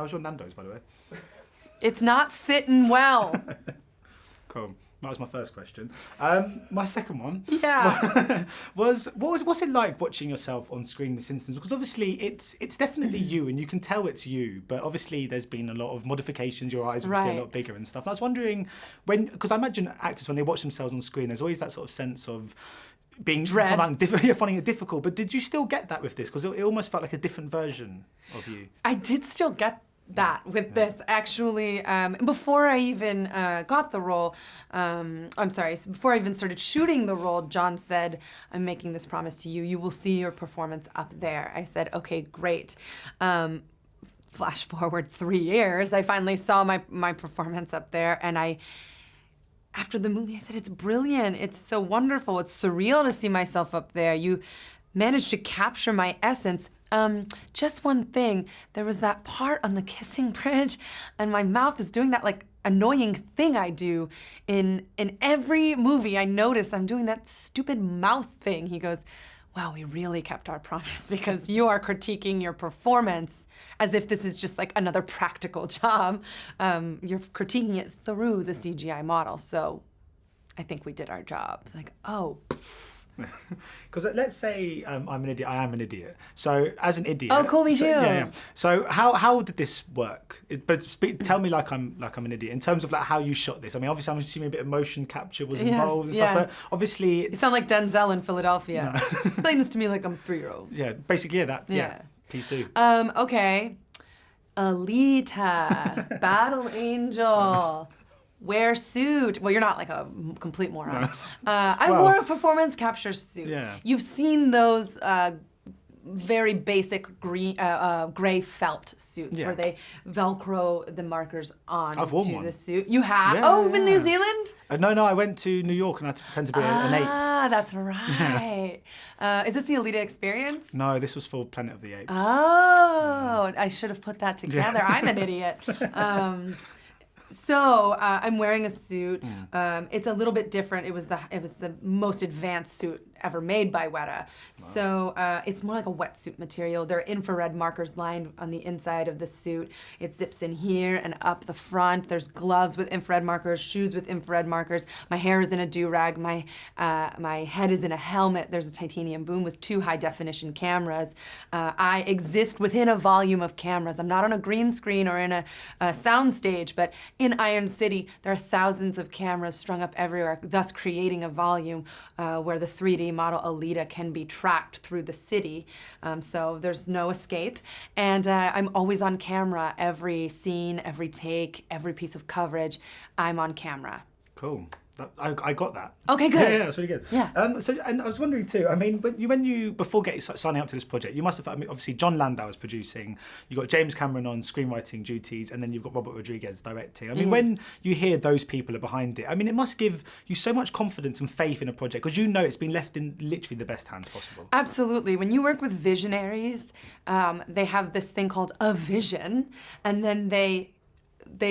How's your Nando's, by the way? It's not sitting well. Cool. That was my first question. My second one was what's it like watching yourself on screen in this instance? Because obviously it's definitely you, and you can tell it's you. But obviously there's been a lot of modifications. Your eyes are obviously a lot bigger and stuff. And I was wondering because I imagine actors when they watch themselves on screen, there's always that sort of sense of being dread, finding it difficult. But did you still get that with this? Because it almost felt like a different version of you. I did still get that with this, actually. Before I even got the role, before I even started shooting the role, Jon said, I'm making this promise to you. You will see your performance up there. I said, okay, great. Flash forward 3 years, I finally saw my performance up there, and after the movie, I said, it's brilliant. It's so wonderful. It's surreal to see myself up there. You managed to capture my essence. Just one thing, there was that part on the kissing bridge, and my mouth is doing that like annoying thing I do in every movie. I notice I'm doing that stupid mouth thing. He goes, wow, we really kept our promise, because you are critiquing your performance as if this is just like another practical job. You're critiquing it through the CGI model, so I think we did our job. It's like, oh. Because let's say I'm an idiot. I am an idiot. So as an idiot. Oh, cool, me too. Yeah. So how did this work? Tell me like I'm an idiot in terms of like how you shot this. I mean, obviously I'm assuming a bit of motion capture was involved and stuff. But obviously, you sound like Denzel in Philadelphia. No. Explain this to me like I'm a 3-year-old. Yeah, basically that. Yeah. Please do. Okay. Alita, Battle Angel. Wear suit. Well, you're not like a complete moron. No. I wore a performance capture suit. Yeah. You've seen those very basic gray felt suits where they Velcro the markers on to the suit. You have? Yeah, in New Zealand? No, I went to New York and I had to pretend to be an ape. Ah, that's right. Is this the Alita experience? No, this was for Planet of the Apes. Oh, I should have put that together. Yeah. I'm an idiot. So I'm wearing a suit. It's a little bit different. It was the most advanced suit ever made by Weta. Wow. So it's more like a wetsuit material. There are infrared markers lined on the inside of the suit. It zips in here and up the front. There's gloves with infrared markers, shoes with infrared markers. My hair is in a do-rag. My head is in a helmet. There's a titanium boom with 2 high-definition cameras. I exist within a volume of cameras. I'm not on a green screen or in a sound stage, but in Iron City, there are thousands of cameras strung up everywhere, thus creating a volume where the 3D model Alita can be tracked through the city. So there's no escape. And I'm always on camera. Every scene, every take, every piece of coverage, I'm on camera. Cool. I got that. Okay, good. Yeah, that's really good. Yeah. And I was wondering too. I mean, when you before signing up to this project, you must have. I mean, obviously Jon Landau is producing. You got James Cameron on screenwriting duties, and then you've got Robert Rodriguez directing. I mean, when you hear those people are behind it, I mean, it must give you so much confidence and faith in a project because you know it's been left in literally the best hands possible. Absolutely. When you work with visionaries, they have this thing called a vision, and then they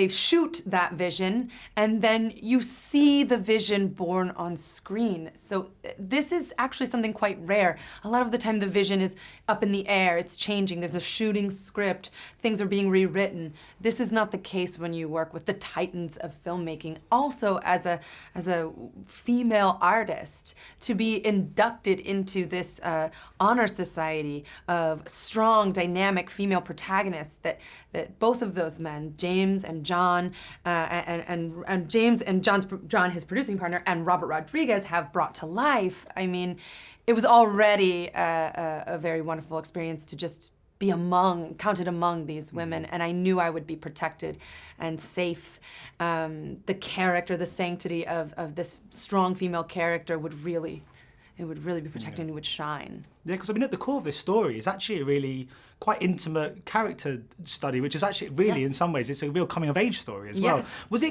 shoot that vision, and then you see the vision born on screen. So this is actually something quite rare. A lot of the time the vision is up in the air, it's changing, there's a shooting script, things are being rewritten. This is not the case when you work with the titans of filmmaking. Also, as a female artist, to be inducted into this honor society of strong, dynamic female protagonists that both of those men, James and Jon, and James and Jon, his producing partner, and Robert Rodriguez have brought to life. I mean, it was already a very wonderful experience to just be counted among these women, and I knew I would be protected and safe. The character, the sanctity of this strong female character would really be protected and it would shine. Yeah, because I mean, at the core of this story is actually a really quite intimate character study, which is actually really, in some ways, it's a real coming-of-age story as well.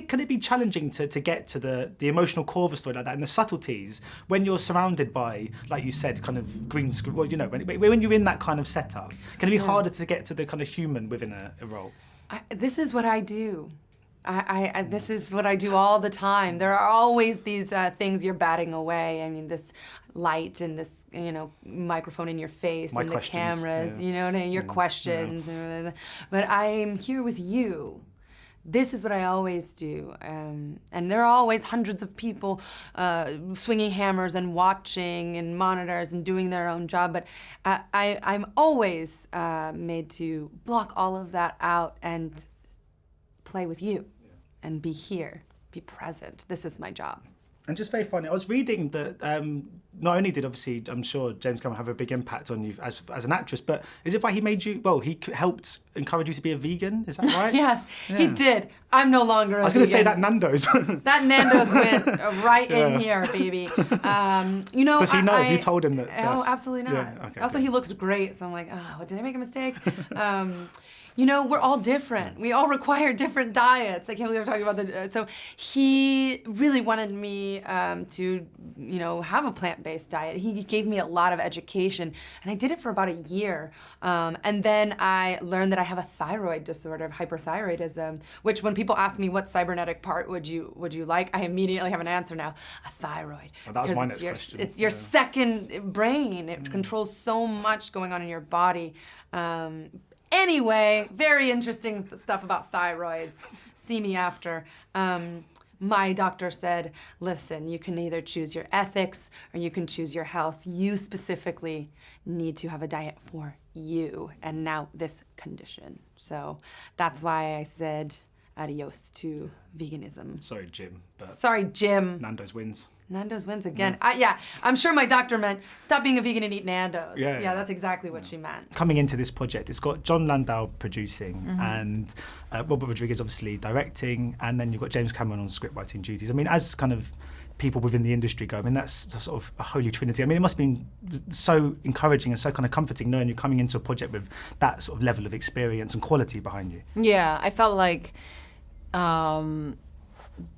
Can it be challenging to get to the emotional core of a story like that and the subtleties when you're surrounded by, like you said, kind of green screen, well, you know, when you're in that kind of setup? Can it be harder to get to the kind of human within a role? This is what I do. This is what I do all the time. There are always these things you're batting away. I mean, this light and this, microphone in your face and the cameras, your questions. Yeah. But I'm here with you. This is what I always do. And there are always hundreds of people swinging hammers and watching and monitors and doing their own job. But I'm always made to block all of that out and play with you and be here, be present. This is my job. And just very funny, I was reading that not only did obviously, I'm sure James Cameron have a big impact on you as an actress, but is it like he helped encourage you to be a vegan? Is that right? Yes, yeah. He did. I'm no longer a vegan. I was going to say that Nando's. That Nando's went right in here, baby. Does he know? Have you told him that? Oh, absolutely not. Yeah, okay, also, he looks great, so I'm like, did I make a mistake? We're all different. We all require different diets. Like, we were talking about so he really wanted me to, have a plant-based diet. He gave me a lot of education, and I did it for about a year. And then I learned that I have a thyroid disorder of hyperthyroidism, which when people ask me what cybernetic part would you like, I immediately have an answer now: a thyroid. Well, that was my next question. It's your second brain. It controls so much going on in your body. Anyway, very interesting stuff about thyroids. See me after. My doctor said, listen, you can either choose your ethics or you can choose your health. You specifically need to have a diet for you and now this condition. So that's why I said adios to veganism. Sorry, Jim. Sorry, Jim. Nando's wins. Nando's wins again. I'm sure my doctor meant stop being a vegan and eat Nando's. Yeah, that's exactly what she meant. Coming into this project, it's got Jon Landau producing and Robert Rodriguez obviously directing, and then you've got James Cameron on script writing duties. I mean, as kind of people within the industry go, I mean, that's sort of a holy trinity. I mean, it must have been so encouraging and so kind of comforting knowing you're coming into a project with that sort of level of experience and quality behind you. Yeah, I felt like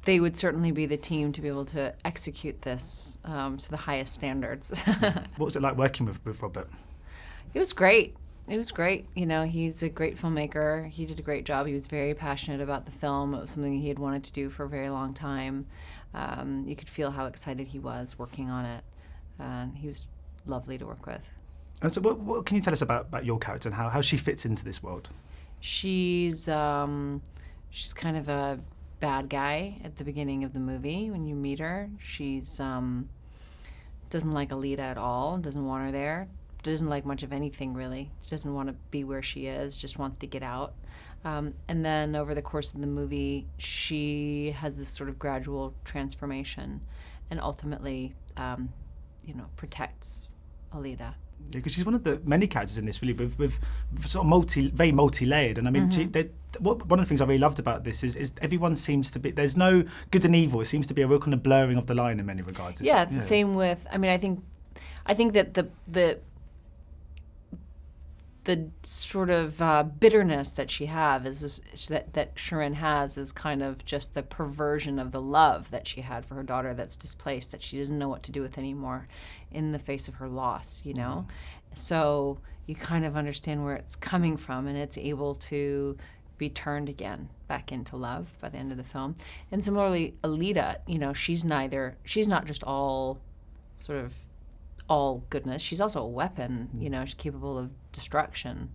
they would certainly be the team to be able to execute this to the highest standards. What was it like working with Robert? It was great. It was great. He's a great filmmaker. He did a great job. He was very passionate about the film. It was something he had wanted to do for a very long time. You could feel how excited he was working on it. And he was lovely to work with. And so what can you tell us about your character and how she fits into this world? She's kind of a bad guy at the beginning of the movie. When you meet her, she's doesn't like Alita at all, doesn't want her there, doesn't like much of anything really. She doesn't want to be where she is, just wants to get out. And then over the course of the movie, she has this sort of gradual transformation and ultimately, protects Alita. Yeah, because she's one of the many characters in this, really, with sort of very multi-layered. And I mean, one of the things I really loved about this is everyone seems to be, there's no good and evil. It seems to be a real kind of blurring of the line in many regards. The same with, I mean, I think that the sort of bitterness that she has that Skrein has is kind of just the perversion of the love that she had for her daughter that's displaced, that she doesn't know what to do with anymore in the face of her loss, So you kind of understand where it's coming from, and it's able to be turned again back into love by the end of the film. And similarly, Alita, she's not just all goodness. She's also a weapon, she's capable of destruction.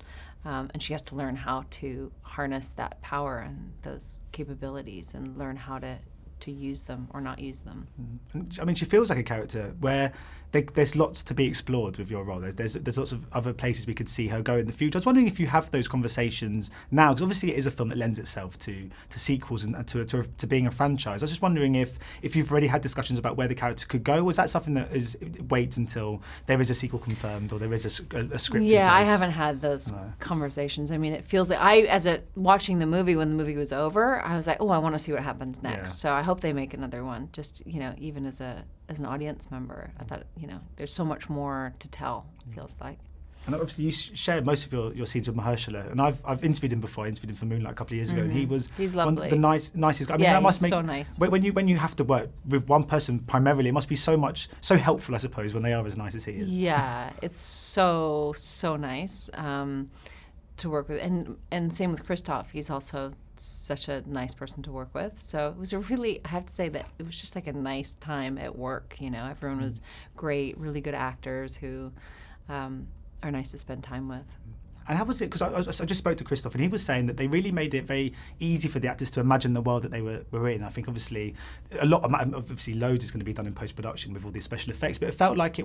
And she has to learn how to harness that power and those capabilities and learn how to use them or not use them. I mean, she feels like a character where there's lots to be explored with your role. There's lots of other places we could see her go in the future. I was wondering if you have those conversations now, because obviously it is a film that lends itself to sequels and to being a franchise. I was just wondering if you've already had discussions about where the character could go. Was that something that waits until there is a sequel confirmed or there is a script in place? I haven't had those conversations. I mean, it feels like watching the movie when the movie was over, I was like, I want to see what happens next. Yeah. So I hope they make another one. Just, even as an audience member, I thought, there's so much more to tell, it feels like. And obviously you shared most of your scenes with Mahershala, and I've interviewed him before. I interviewed him for Moonlight a couple of years ago, and he's lovely. One of the nicest guys. I mean, that must make so nice. When you have to work with one person primarily, it must be so helpful, I suppose, when they are as nice as he is. Yeah, it's so nice. to work with, and same with Christoph. He's also such a nice person to work with. So it was a really, I have to say that it was just like a nice time at work. You know, everyone was great, really good actors who are nice to spend time with. And how was it? Because I just spoke to Christoph, and he was saying that they really made it very easy for the actors to imagine the world that they were in. I think obviously loads is going to be done in post-production with all these special effects, but it felt like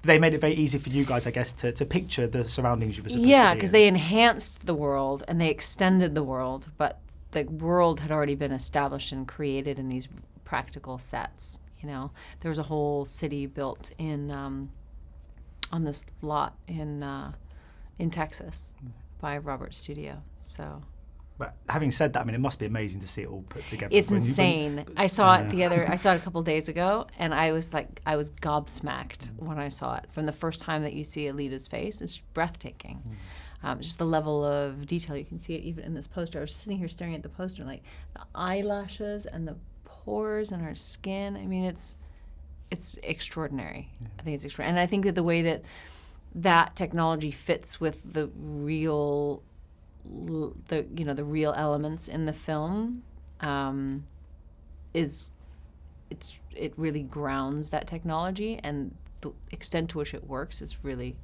they made it very easy for you guys, I guess, to picture the surroundings you were supposed to be in. Yeah, because they enhanced the world and they extended the world, but the world had already been established and created in these practical sets. You know, there was a whole city built in on this lot in Texas by Robert's studio. So. But having said that, I mean, it must be amazing to see it all put together. It's insane. I saw it I saw it a couple of days ago, and I was gobsmacked when I saw it. From the first time that you see Alita's face, it's breathtaking. Just the level of detail, you can see it even in this poster. I was just sitting here staring at the poster, like the eyelashes and the pores in her skin. I mean, it's extraordinary. Yeah. I think it's extraordinary, and I think that the way that technology fits with the real real elements in the film it really grounds that technology, and the extent to which it works is really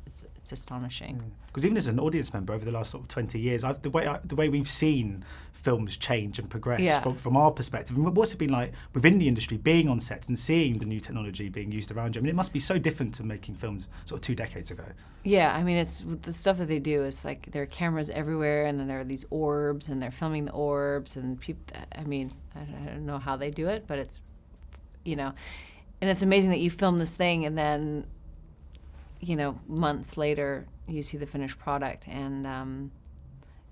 it's astonishing. Because even as an audience member over the last sort of 20 years, the way we've seen films change and progress from our perspective, and what's it been like within the industry, being on sets and seeing the new technology being used around you? I mean, it must be so different to making films sort of 2 decades ago. Yeah, I mean, it's the stuff that they do. It's like there are cameras everywhere, and then there are these orbs, and they're filming the orbs, and people. I mean, I don't know how they do it, but it's, and it's amazing that you film this thing, and then, months later, you see the finished product, and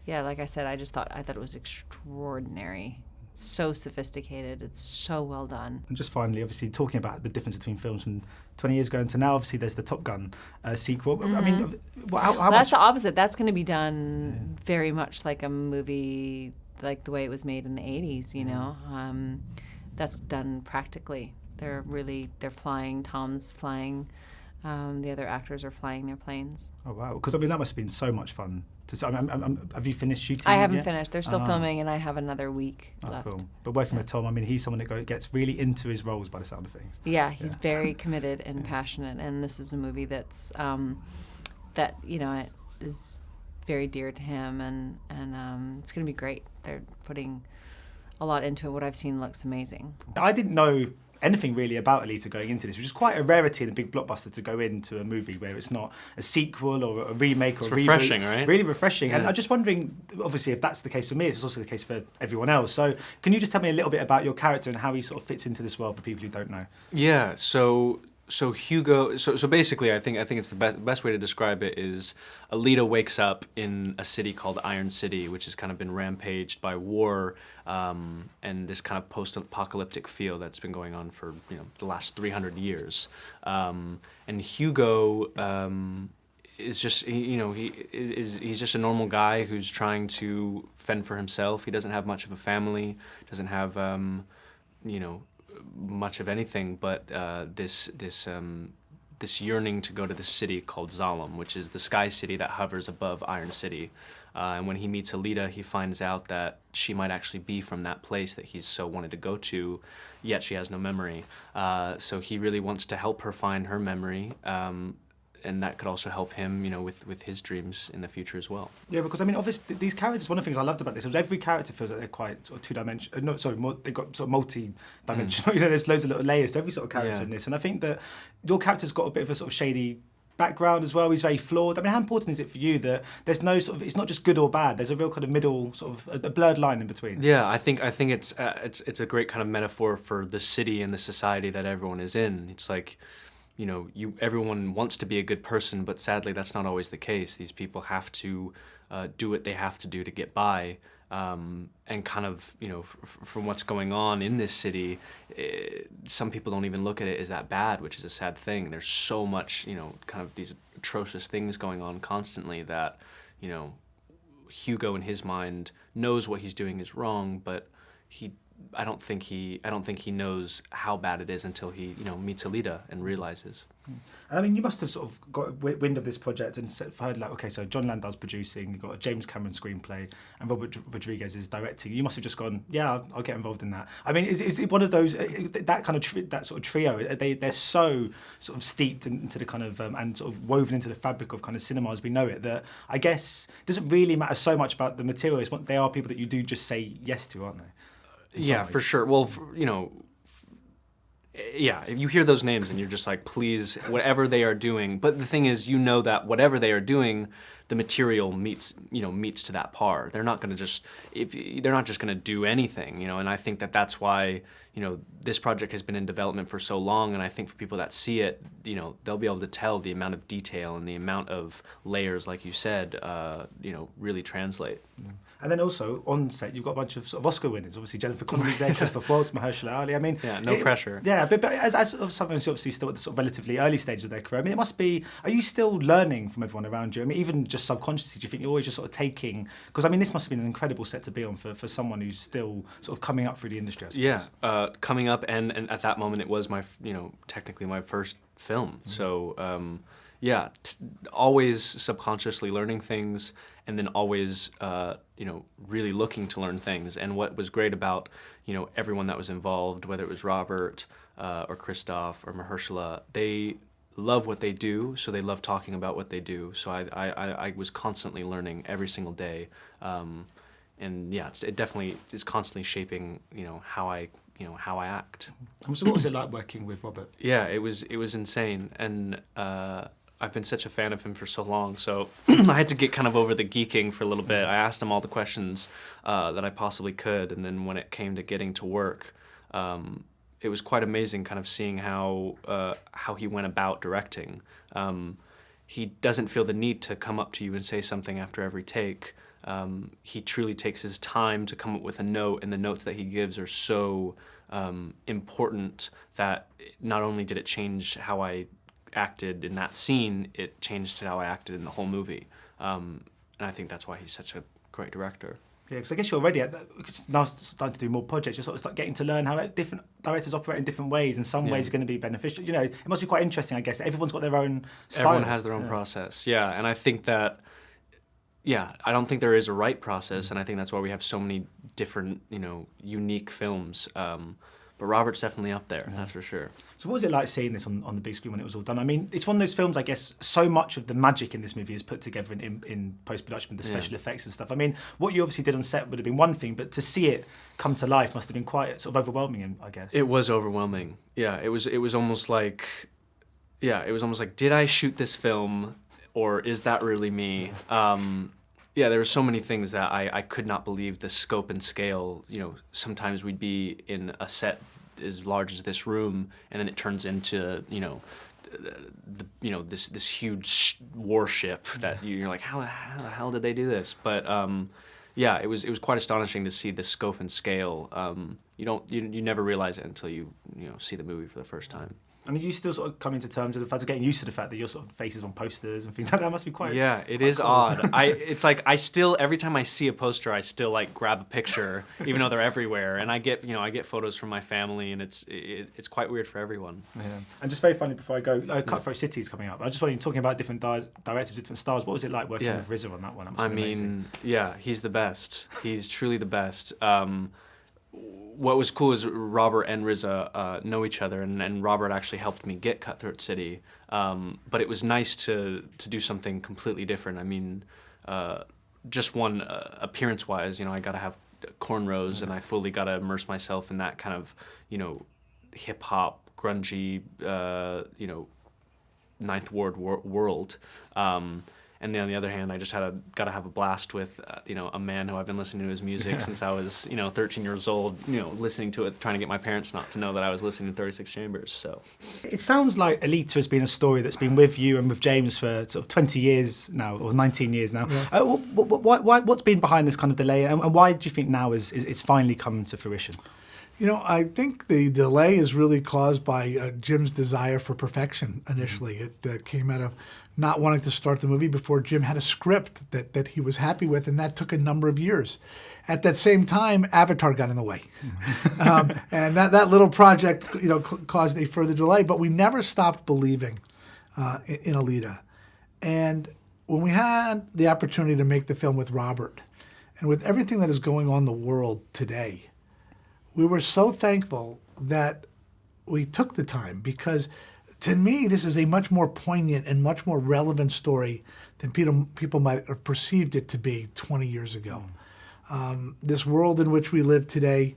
like I said, I thought it was extraordinary. It's so sophisticated. It's so well done. And just finally, obviously, talking about the difference between films from 20 years ago to now, obviously, there's the Top Gun sequel. I mean, how that's much? The opposite. That's going to be done very much like a movie, like the way it was made in the 80s, That's done practically. They're flying. Tom's flying. The other actors are flying their planes. Oh, wow. Because, I mean, that must have been so much fun. Have you finished shooting? I haven't finished. They're still filming, and I have another week left. Cool. But working with Tom, I mean, he's someone that gets really into his roles by the sound of things. Yeah, he's very committed and passionate, and this is a movie that's it is very dear to him, and it's going to be great. They're putting a lot into it. What I've seen looks amazing. I didn't know anything really about Alita going into this, which is quite a rarity in a big blockbuster to go into a movie where it's not a sequel or a remake or a reboot. Refreshing, right? Really refreshing. Yeah. And I'm just wondering, obviously, if that's the case for me, it's also the case for everyone else. So can you just tell me a little bit about your character and how he sort of fits into this world for people who don't know? Yeah, so Hugo, so basically, I think it's the best way to describe it is Alita wakes up in a city called Iron City, which has kind of been rampaged by war and this kind of post-apocalyptic feel that's been going on for the last 300 years. And Hugo is just he's just a normal guy who's trying to fend for himself. He doesn't have much of a family, doesn't have much of anything, but this yearning to go to this city called Zalem, which is the sky city that hovers above Iron City. And when he meets Alita, he finds out that she might actually be from that place that he's so wanted to go to, yet she has no memory. So he really wants to help her find her memory, and that could also help him, with his dreams in the future as well. Yeah, because I mean, obviously, these characters. One of the things I loved about this was every character feels like they're quite sort of two-dimensional. They've got sort of multi-dimensional. There's loads of little layers to every sort of character in this, and I think that your character's got a bit of a sort of shady background as well. He's very flawed. I mean, how important is it for you that there's no sort of, it's not just good or bad. There's a real kind of middle sort of a blurred line in between. Yeah, I think it's a great kind of metaphor for the city and the society that everyone is in. It's like, everyone wants to be a good person, but sadly that's not always the case. These people have to do what they have to do to get by. And kind of, from what's going on in this city, some people don't even look at it as that bad, which is a sad thing. There's so much, kind of these atrocious things going on constantly that, Hugo in his mind knows what he's doing is wrong, but he I don't think he knows how bad it is until he meets Alita and realizes. And I mean, you must have sort of got wind of this project and heard like, okay, so Jon Landau's producing, you've got a James Cameron screenplay, and Robert Rodriguez is directing. You must have just gone, yeah, I'll get involved in that. I mean, is it one of those that kind of that sort of trio? They're so sort of steeped into the kind of and sort of woven into the fabric of kind of cinema as we know it that I guess it doesn't really matter so much about the material. They are people that you do just say yes to, aren't they? Yeah, for sure. Well, yeah, you hear those names and you're just like, please, whatever they are doing. But the thing is, that whatever they are doing, the material meets to that par. They're not going to just going to do anything, And I think that that's why, this project has been in development for so long. And I think for people that see it, they'll be able to tell the amount of detail and the amount of layers, like you said, really translate. Yeah. And then also on set, you've got a bunch of sort of Oscar winners. Obviously, Jennifer Connelly's there, Christoph Waltz, Mahershala Ali. I mean, no pressure. Yeah, but as sort of someone who's obviously still at the sort of relatively early stage of their career, I mean, it must be. Are you still learning from everyone around you? I mean, even just subconsciously, do you think you're always just sort of taking? Because I mean, this must have been an incredible set to be on for someone who's still sort of coming up through the industry. I suppose. Yeah, coming up, and at that moment, it was my technically my first film. Mm-hmm. So. Always subconsciously learning things, and then always, really looking to learn things. And what was great about, everyone that was involved, whether it was Robert or Christoph or Mahershala, they love what they do, so they love talking about what they do. So I was constantly learning every single day, and yeah, it definitely is constantly shaping, how I act. So what was it like working with Robert? Yeah, it was insane, and I've been such a fan of him for so long, so I had to get kind of over the geeking for a little bit. I asked him all the questions that I possibly could, and then when it came to getting to work, it was quite amazing kind of seeing how he went about directing. He doesn't feel the need to come up to you and say something after every take. He truly takes his time to come up with a note, and the notes that he gives are so important that not only did it change how I acted in that scene, it changed how I acted in the whole movie. And I think that's why he's such a great director. Yeah, because I guess you're already now starting to do more projects. You're sort of start getting to learn how different directors operate in different ways, and some ways are going to be beneficial. It must be quite interesting, I guess. Everyone's got their own style. Everyone has their own process, yeah. And I think that, I don't think there is a right process, and I think that's why we have so many different, unique films. But Robert's definitely up there, that's for sure. So what was it like seeing this on the big screen when it was all done? I mean, it's one of those films, I guess, so much of the magic in this movie is put together in post-production with the special effects and stuff. I mean, what you obviously did on set would have been one thing, but to see it come to life must have been quite sort of overwhelming, I guess. It was overwhelming. Yeah, it was almost like, did I shoot this film, or is that really me? Yeah, there were so many things that I could not believe the scope and scale. Sometimes we'd be in a set as large as this room, and then it turns into, this huge warship that you're like, how the hell did they do this? But it was quite astonishing to see the scope and scale. You never realize it until you see the movie for the first time. And are you still sort of coming to terms with the fact of getting used to the fact that your sort of faces on posters and things like that? Must be quite. Yeah, it is cool. Odd. It's like I still, every time I see a poster, I still like grab a picture, even though they're everywhere. And I get photos from my family, and it's quite weird for everyone. Yeah. And just very finally, before I go, Cutthroat City is coming up. I just wanted talking about different directors with different styles. What was it like working with RZA on that one? I mean, he's the best. He's truly the best. What was cool is Robert and RZA know each other, and Robert actually helped me get Cutthroat City. But it was nice to do something completely different. I mean, just one appearance-wise, I got to have cornrows, and I fully got to immerse myself in that kind of, hip-hop, grungy, Ninth Ward world. And then on the other hand, I just got to have a blast with, a man who I've been listening to his music since I was, 13 years old, listening to it, trying to get my parents not to know that I was listening to 36 Chambers, so. It sounds like Alita has been a story that's been with you and with James for sort of 20 years now, or 19 years now. Yeah. What's been behind this kind of delay, and why do you think now it's finally come to fruition? You know, I think the delay is really caused by Jim's desire for perfection initially. It came out of not wanting to start the movie before Jim had a script that he was happy with, and that took a number of years. At that same time, Avatar got in the way. And that little project, you know, caused a further delay, but we never stopped believing in Alita. And when we had the opportunity to make the film with Robert, and with everything that is going on in the world today, we were so thankful that we took the time, because to me, this is a much more poignant and much more relevant story than people might have perceived it to be 20 years ago. This world in which we live today,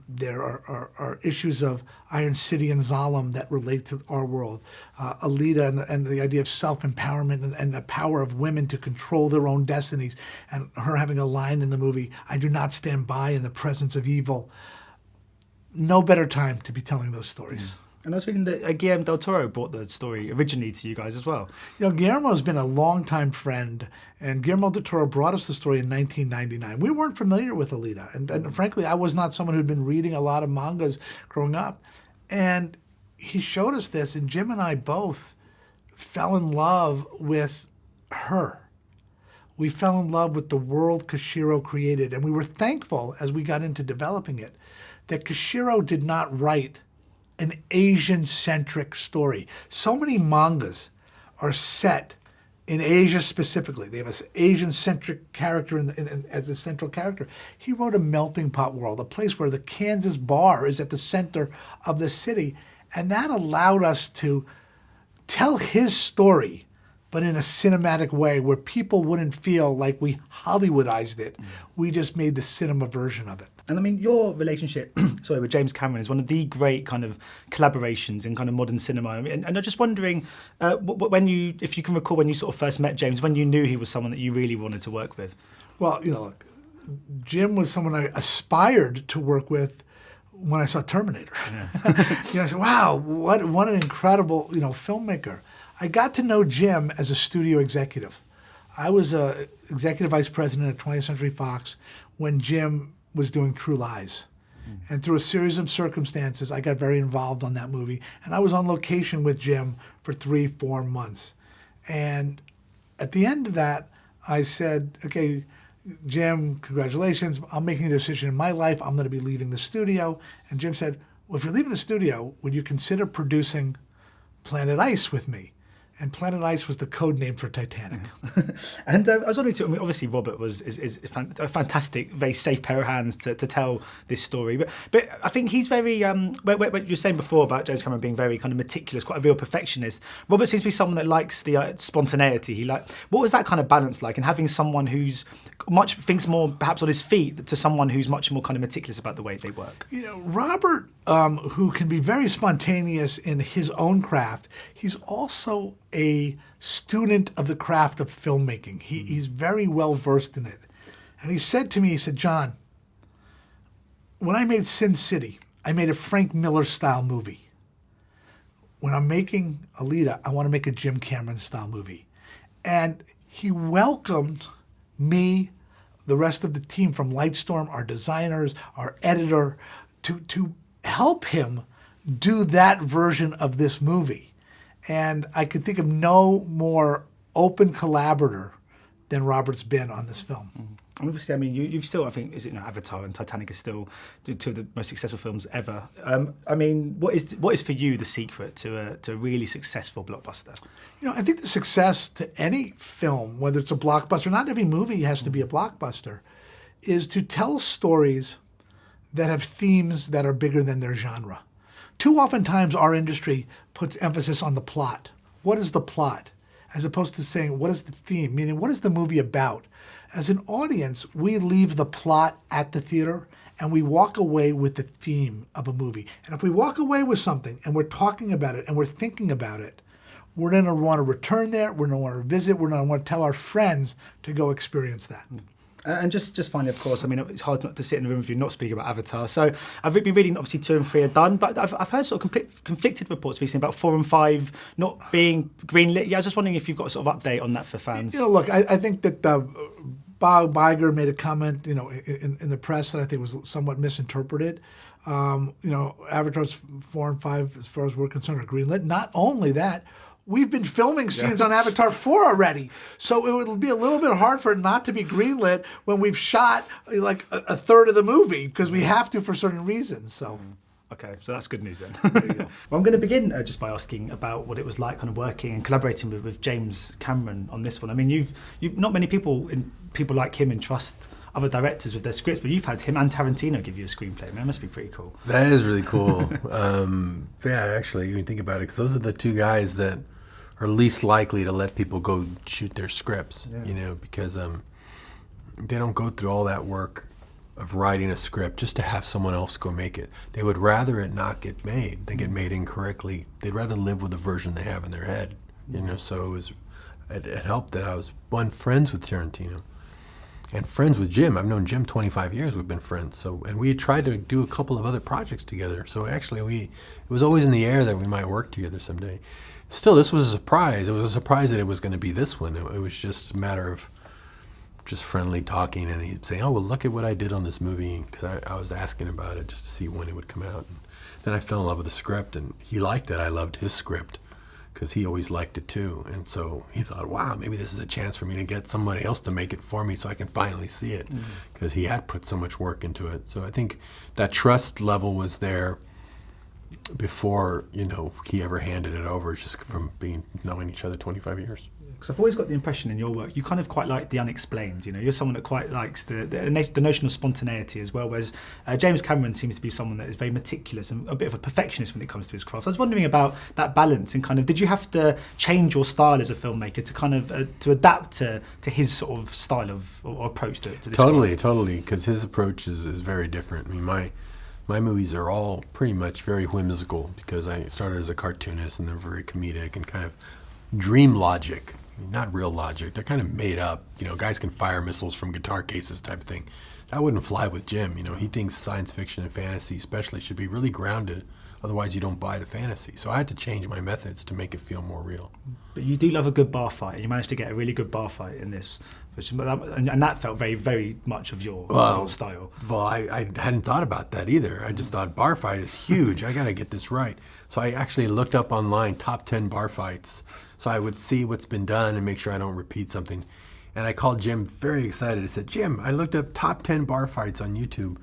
there are issues of Iron City and Zalem that relate to our world. Alita and the idea of self-empowerment and the power of women to control their own destinies, and her having a line in the movie, "I do not stand by in the presence of evil." No better time to be telling those stories. And I was reading that Guillermo del Toro brought the story originally to you guys as well. You know, Guillermo's been a longtime friend, and Guillermo del Toro brought us the story in 1999. We weren't familiar with Alita, and frankly, I was not someone who'd been reading a lot of mangas growing up. And he showed us this, and Jim and I both fell in love with her. We fell in love with the world Kishiro created, and we were thankful as we got into developing it that Kishiro did not write an Asian-centric story. So many mangas are set in Asia specifically. They have an Asian-centric character as a central character. He wrote a melting pot world, a place where the Kansas bar is at the center of the city, and that allowed us to tell his story, but in a cinematic way where people wouldn't feel like we Hollywoodized it. We just made the cinema version of it. And I mean, your relationship, with James Cameron is one of the great kind of collaborations in kind of modern cinema. I mean, and I'm just wondering, if you can recall when you sort of first met James, when you knew he was someone that you really wanted to work with. Well, you know, look, Jim was someone I aspired to work with when I saw Terminator. Yeah. You know, I said, wow, what an incredible, you know, filmmaker. I got to know Jim as a studio executive. I was a executive vice president at 20th Century Fox when Jim was doing True Lies. And through a series of circumstances, I got very involved on that movie. And I was on location with Jim for 3-4 months. And at the end of that, I said, okay, Jim, congratulations. I'm making a decision in my life. I'm going to be leaving the studio. And Jim said, well, if you're leaving the studio, would you consider producing Planet Ice with me? And Planet Ice was the code name for Titanic. And I was wondering too, I mean, obviously Robert is a fantastic, very safe pair of hands to tell this story. But I think he's very, what you were saying before about James Cameron being very kind of meticulous, quite a real perfectionist. Robert seems to be someone that likes the spontaneity. What was that kind of balance like? And having someone who's thinks more perhaps on his feet to someone who's much more kind of meticulous about the way they work. You know, Robert, who can be very spontaneous in his own craft, he's also a student of the craft of filmmaking. He's very well versed in it. And he said to me, he said, John, when I made Sin City, I made a Frank Miller style movie. When I'm making Alita, I want to make a Jim Cameron style movie. And he welcomed me, the rest of the team from Lightstorm, our designers, our editor, to help him do that version of this movie. And I could think of no more open collaborator than Robert's been on this film. And obviously, I mean, you've still, I think, Avatar and Titanic is still two of the most successful films ever. I mean, what is for you the secret to a really successful blockbuster? You know, I think the success to any film, whether it's a blockbuster, not every movie has to be a blockbuster, is to tell stories that have themes that are bigger than their genre. Too oftentimes our industry puts emphasis on the plot. What is the plot? As opposed to saying, what is the theme? Meaning, what is the movie about? As an audience, we leave the plot at the theater and we walk away with the theme of a movie. And if we walk away with something and we're talking about it and we're thinking about it, we're going to want to return there, we're going to want to visit, we're going to want to tell our friends to go experience that. And just finally, of course, I mean, it's hard not to sit in a room with you and not speak about Avatar. So I've been reading, obviously, 2 and 3 are done, but I've heard sort of conflicted reports recently about 4 and 5 not being greenlit. Yeah, I was just wondering if you've got a sort of update on that for fans. You know, look, I think that Bob Iger made a comment, in the press that I think was somewhat misinterpreted. Avatar's 4 and 5, as far as we're concerned, are greenlit. Not only that, we've been filming scenes on Avatar 4 already. So it would be a little bit hard for it not to be greenlit when we've shot like a third of the movie, because we have to for certain reasons. So. Okay, so that's good news then. Well, I'm going to begin just by asking about what it was like kind of working and collaborating with James Cameron on this one. I mean, you've not many people like him entrust other directors with their scripts, but you've had him and Tarantino give you a screenplay. Man, that must be pretty cool. That is really cool. Actually, when you think about it, because those are the two guys that are least likely to let people go shoot their scripts, because they don't go through all that work of writing a script just to have someone else go make it. They would rather it not get made. They get made incorrectly. They'd rather live with the version they have in their head. So it helped that I was friends with Tarantino and friends with Jim. I've known Jim 25 years. We've been friends. And we had tried to do a couple of other projects together. So actually it was always in the air that we might work together someday. Still, this was a surprise. It was a surprise that it was going to be this one. It was just a matter of just friendly talking, and he'd say, "Oh, well, look at what I did on this movie," because I was asking about it just to see when it would come out. And then I fell in love with the script, and he liked it. I loved his script because he always liked it too. And so he thought, wow, maybe this is a chance for me to get somebody else to make it for me so I can finally see it, because he had put so much work into it. So I think that trust level was there before, he ever handed it over, just from knowing each other 25 years. Because I've always got the impression in your work, you kind of quite like the unexplained. You're someone that quite likes the notion of spontaneity as well, whereas James Cameron seems to be someone that is very meticulous and a bit of a perfectionist when it comes to his craft. So I was wondering about that balance, and kind of, did you have to change your style as a filmmaker to kind of to adapt to his sort of style or approach to this craft? Totally, because his approach is very different. I mean, my movies are all pretty much very whimsical, because I started as a cartoonist, and they're very comedic and kind of dream logic. Not real logic. They're kind of made up. Guys can fire missiles from guitar cases type of thing. That wouldn't fly with Jim. He thinks science fiction and fantasy especially should be really grounded. Otherwise, you don't buy the fantasy. So I had to change my methods to make it feel more real. But you do love a good bar fight, and you managed to get a really good bar fight in this. And that felt very, very much of your style. Well, I hadn't thought about that either. I just thought bar fight is huge. I got to get this right. So I actually looked up online top 10 bar fights, so I would see what's been done and make sure I don't repeat something. And I called Jim very excited. I said, "Jim, I looked up top 10 bar fights on YouTube,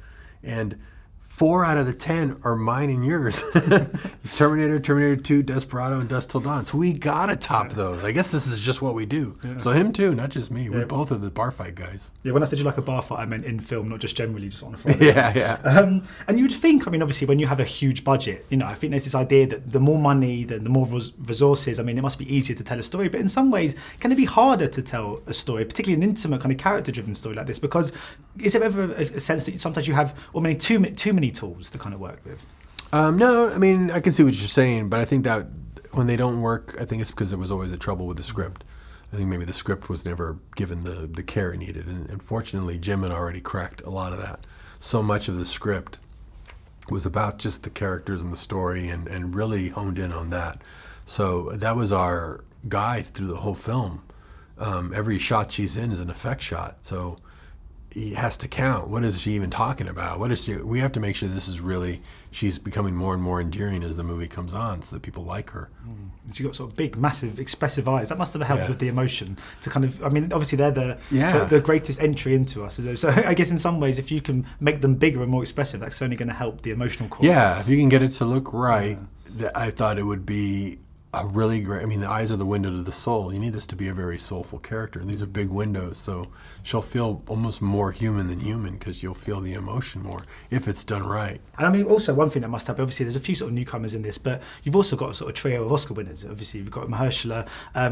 and 4 out of the 10 are mine and yours. Terminator, Terminator 2, Desperado, and Dusk Till Dawn. So we gotta top those. I guess this is just what we do." Yeah. So him too, not just me. We're both of the bar fight guys. Yeah, when I said you like a bar fight, I meant in film, not just generally, just on a Friday. Yeah. And you'd think, obviously, when you have a huge budget, I think there's this idea that the more money, the more resources, it must be easier to tell a story. But in some ways, can it be harder to tell a story, particularly an intimate kind of character-driven story like this? Because is there ever a sense that sometimes you have too many tools to kind of work with? No, I can see what you're saying, but I think that when they don't work, I think it's because there was always a trouble with the script. I think maybe the script was never given the care it needed, and fortunately Jim had already cracked a lot of that. So much of the script was about just the characters and the story, and really honed in on that. So that was our guide through the whole film. Every shot she's in is an effect shot, so it has to count. What is she even talking about? We have to make sure this is really, she's becoming more and more endearing as the movie comes on, so that people like her. She got sort of big, massive, expressive eyes. That must have helped with the emotion to kind of. Obviously they're the greatest entry into us. So I guess in some ways, if you can make them bigger and more expressive, that's only going to help the emotional core. Yeah, if you can get it to look right, I thought it would be a really great. The eyes are the window to the soul. You need this to be a very soulful character. These are big windows, so she'll feel almost more human than human, because you'll feel the emotion more if it's done right. And also one thing that must happen, obviously there's a few sort of newcomers in this, but you've also got a sort of trio of Oscar winners. Obviously you've got Mahershala,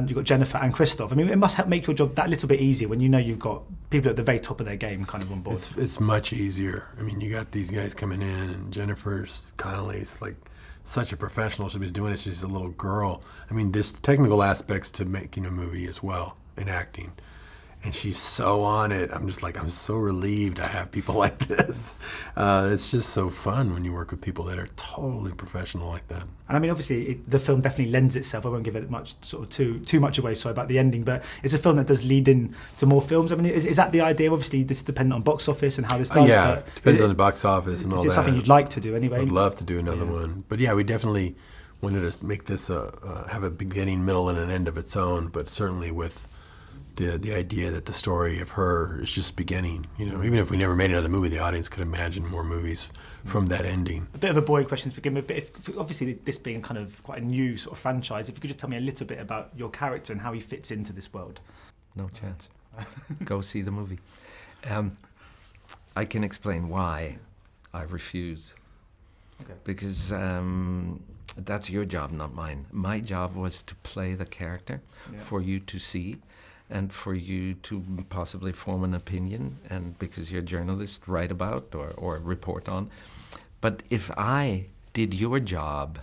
you've got Jennifer and Christoph. It must help make your job that little bit easier when you've got people at the very top of their game kind of on board. It's much easier. You got these guys coming in, and Jennifer's Connelly's like such a professional. She was doing it, she's a little girl. There's technical aspects to making a movie as well, in acting. and she's so on it. I'm just like, I'm so relieved I have people like this. It's just so fun when you work with people that are totally professional like that. And I mean, obviously, the film definitely lends itself. I won't give it much, sort of too much away. Sorry about the ending, but it's a film that does lead in to more films. I mean, is that the idea? Obviously, this is dependent on box office and how this does. Yeah, but depends on the box office and all that. Is it something you'd like to do anyway? I'd love to do another one, but yeah, we definitely wanted to make this have a beginning, middle, and an end of its own. But certainly with the idea that the story of her is just beginning. You know, even if we never made another movie, the audience could imagine more movies from that ending. A bit of a boring question to begin with, but obviously this being kind of quite a new sort of franchise, if you could just tell me a little bit about your character and how he fits into this world. No chance. Go see the movie. I can explain why I refuse. Okay. Because that's your job, not mine. My job was to play the character for you to see and for you to possibly form an opinion, and because you're a journalist, write about or report on. But if I did your job,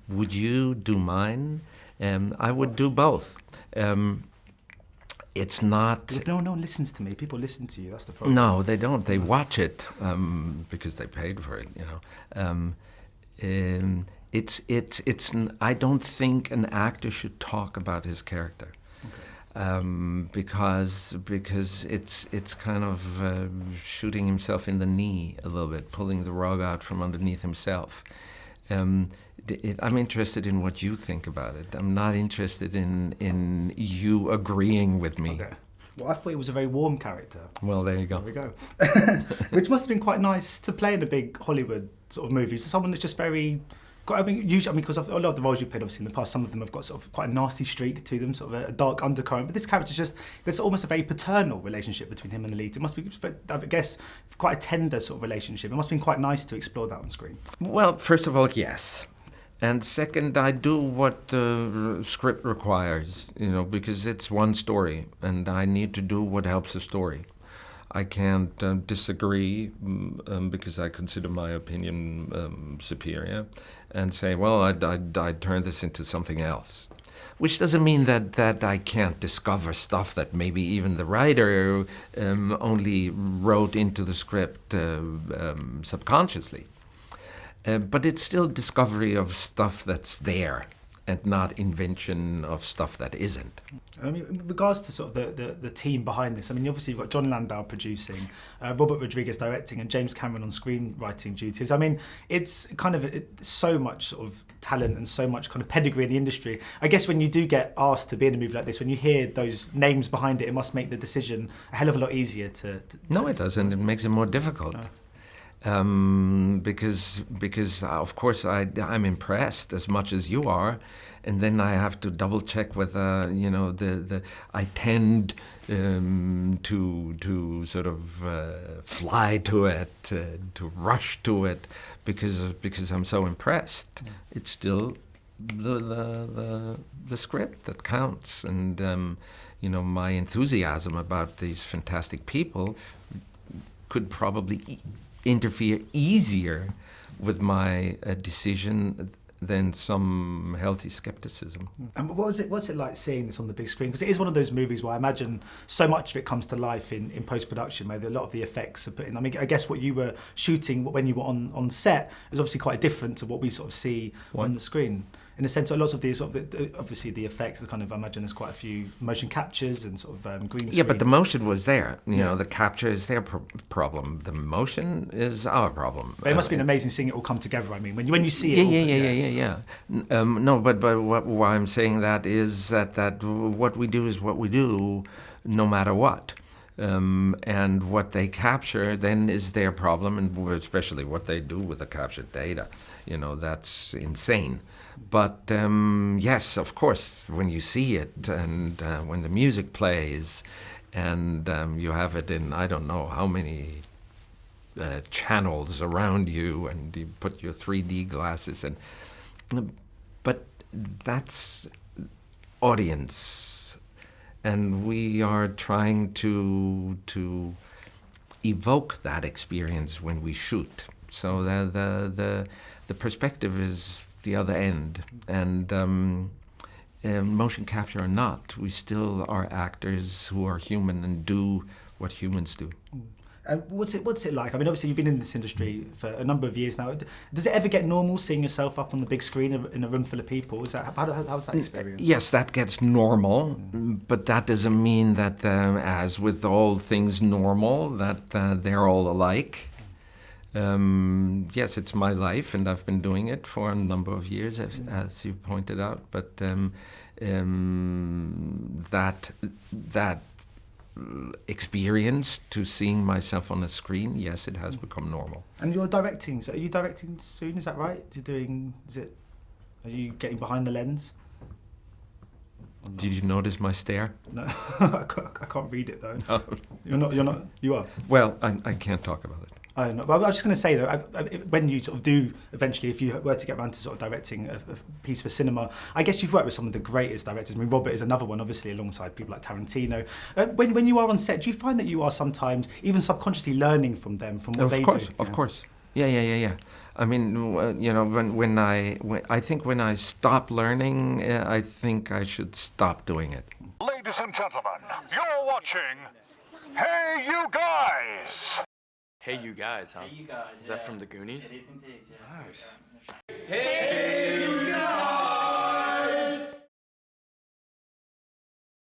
would you do mine? I would do both. It's not... No one listens to me. People listen to you. That's the problem. No, they don't. They watch it because they paid for it, you know. I don't think an actor should talk about his character. Because it's kind of shooting himself in the knee a little bit, pulling the rug out from underneath himself. I'm interested in what you think about it. I'm not interested in you agreeing with me. Okay. Well, I thought he was a very warm character. Well, there you go. There we go. Which must have been quite nice to play in a big Hollywood sort of movie. So someone that's just very... usually, because a lot of the roles you've played, obviously, in the past, some of them have got sort of quite a nasty streak to them, sort of a dark undercurrent. But this character's just, there's almost a very paternal relationship between him and Alita. It must be, I guess, quite a tender sort of relationship. It must have been quite nice to explore that on screen. Well, first of all, yes. And second, I do what the script requires, you know, because it's one story, and I need to do what helps the story. I can't disagree because I consider my opinion superior and say, well, I'd turn this into something else. Which doesn't mean that I can't discover stuff that maybe even the writer only wrote into the script subconsciously. But it's still discovery of stuff that's there and not invention of stuff that isn't. I mean, in regards to sort of the team behind this, I mean, obviously you've got Jon Landau producing, Robert Rodriguez directing, and James Cameron on screenwriting duties. I mean, it's kind of so much sort of talent and so much kind of pedigree in the industry. I guess when you do get asked to be in a movie like this, when you hear those names behind it, it must make the decision a hell of a lot easier to No, it doesn't. It makes it more difficult. Because of course I'm impressed as much as you are, and then I have to double check whether I tend to sort of fly to it, to rush to it, because I'm so impressed. It's still the script that counts, and my enthusiasm about these fantastic people could probably interfere easier with my decision than some healthy skepticism. And what's it like seeing this on the big screen? Because it is one of those movies where I imagine so much of it comes to life in post-production, where a lot of the effects are put in. I mean, I guess what you were shooting when you were on set is obviously quite different to what we sort of see on the screen. In a sense, a lot of these, obviously the effects, I imagine there's quite a few motion captures and sort of green screen. Yeah, but the motion was there. You know, the capture is their problem. The motion is our problem. But it must be amazing seeing it all come together. I mean, when you see it. Yeah. No, but why I'm saying that is that what we do is what we do, no matter what. And what they capture then is their problem, and especially what they do with the captured data. That's insane. But yes, of course, when you see it and when the music plays and you have it in I don't know how many channels around you, and you put your 3D glasses in. But that's audience, and we are trying to evoke that experience when we shoot. So the perspective is the other end, and motion capture or not, we still are actors who are human and do what humans do. What's it like? I mean, obviously you've been in this industry for a number of years now. Does it ever get normal seeing yourself up on the big screen in a room full of people? How's that experience? Yes, that gets normal, but that doesn't mean that, as with all things normal, that they're all alike. Yes, it's my life, and I've been doing it for a number of years, as you pointed out. But that experience to seeing myself on a screen, yes, it has become normal. And you're directing, so are you directing soon, is that right? Are you getting behind the lens? Did you notice my stare? No, I can't read it though. No. You are? Well, I can't talk about it. I don't know. Well, I was just going to say though, when you sort of do eventually, if you were to get around to sort of directing a piece for cinema, I guess you've worked with some of the greatest directors. I mean, Robert is another one, obviously, alongside people like Tarantino. When you are on set, do you find that you are sometimes even subconsciously learning from them, from what they do? Of course. Yeah. I mean, when I think when I stop learning, I think I should stop doing it. Ladies and gentlemen, you're watching Hey You Guys! Hey You Guys, huh? Hey You Guys. Is that from the Goonies? It is indeed, yeah. Nice. Hey